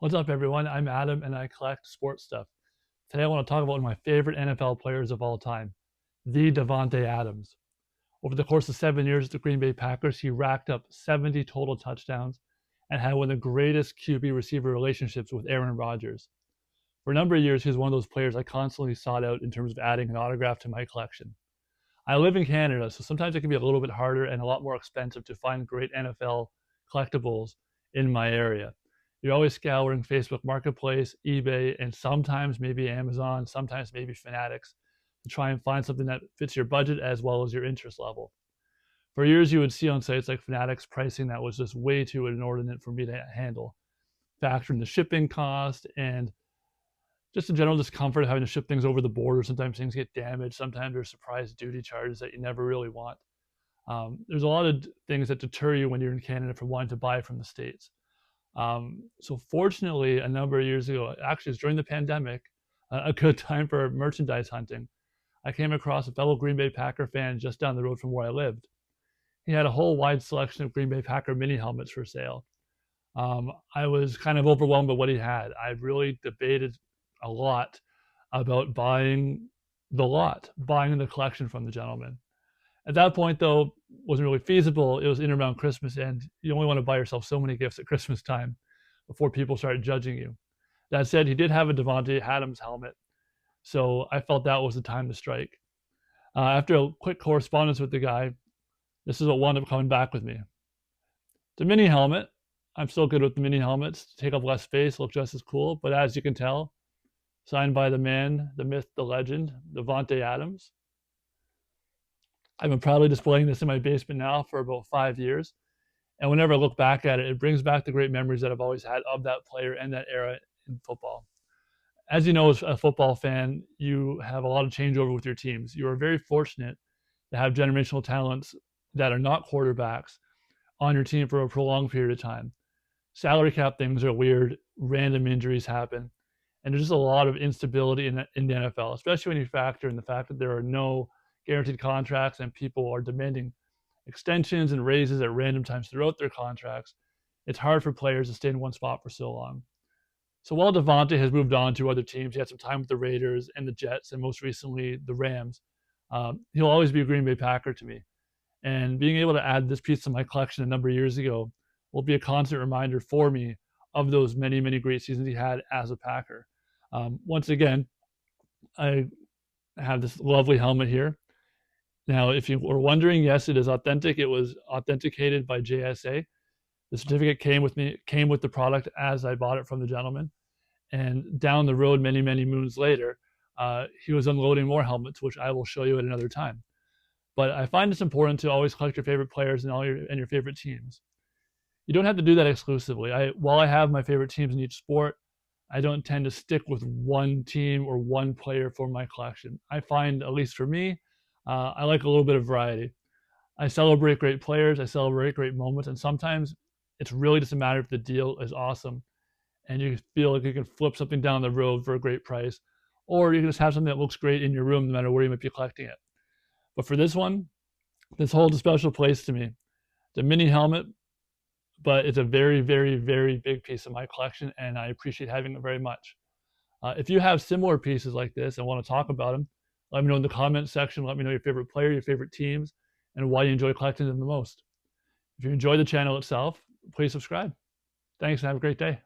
What's up, everyone? I'm Adam, and I collect sports stuff. Today, I want to talk about one of my favorite NFL players of all time, the Davante Adams. Over the course of 7 years at the Green Bay Packers, he racked up 70 total touchdowns and had one of the greatest QB receiver relationships with Aaron Rodgers. For a number of years, he was one of those players I constantly sought out in terms of adding an autograph to my collection. I live in Canada, so sometimes it can be a little bit harder and a lot more expensive to find great NFL collectibles in my area. You're always scouring Facebook Marketplace, eBay, and sometimes maybe Amazon, sometimes maybe Fanatics to try and find something that fits your budget as well as your interest level. For years, you would see on sites like Fanatics pricing that was just way too inordinate for me to handle, factoring the shipping cost and just a general discomfort of having to ship things over the border. Sometimes things get damaged. Sometimes there's surprise duty charges that you never really want. There's a lot of things that deter you when you're in Canada from wanting to buy from the States. So fortunately, a number of years ago, actually, it was during the pandemic, a good time for merchandise hunting. I came across a fellow Green Bay Packer fan just down the road from where I lived. He had a whole wide selection of Green Bay Packer mini helmets for sale. I was kind of overwhelmed by what he had. I really debated a lot about buying the collection from the gentleman. At that point, though, wasn't really feasible. It was in around Christmas, and you only want to buy yourself so many gifts at Christmas time before people start judging you. That said, he did have a Davante Adams helmet, so I felt that was the time to strike. After a quick correspondence with the guy, this is what wound up coming back with me. The mini helmet. I'm still good with the mini helmets. Take up less space, look just as cool. But as you can tell, signed by the man, the myth, the legend, Davante Adams. I've been proudly displaying this in my basement now for about 5 years. And whenever I look back at it, it brings back the great memories that I've always had of that player and that era in football. As you know, as a football fan, you have a lot of changeover with your teams. You are very fortunate to have generational talents that are not quarterbacks on your team for a prolonged period of time. Salary cap things are weird, random injuries happen, and there's just a lot of instability in the NFL, especially when you factor in the fact that there are no guaranteed contracts and people are demanding extensions and raises at random times throughout their contracts. It's hard for players to stay in one spot for so long. So while Davante has moved on to other teams, he had some time with the Raiders and the Jets, and most recently the Rams. He'll always be a Green Bay Packer to me. And being able to add this piece to my collection a number of years ago will be a constant reminder for me of those many, many great seasons he had as a Packer. Once again, I have this lovely helmet here. Now, if you were wondering, yes, it is authentic. It was authenticated by JSA. The certificate came with the product as I bought it from the gentleman. And down the road, many, many moons later, he was unloading more helmets, which I will show you at another time. But I find it's important to always collect your favorite players and your favorite teams. You don't have to do that exclusively. While I have my favorite teams in each sport, I don't tend to stick with one team or one player for my collection. I find, at least for me, I like a little bit of variety. I celebrate great players, I celebrate great moments, and sometimes it's really just a matter if the deal is awesome and you feel like you can flip something down the road for a great price, or you can just have something that looks great in your room no matter where you might be collecting it. But for this one, this holds a special place to me. The mini helmet, but it's a very, very, very big piece of my collection, and I appreciate having it very much. If you have similar pieces like this and want to talk about them, let me know in the comments section. Let me know your favorite player, your favorite teams, and why you enjoy collecting them the most. If you enjoy the channel itself, please subscribe. Thanks and have a great day.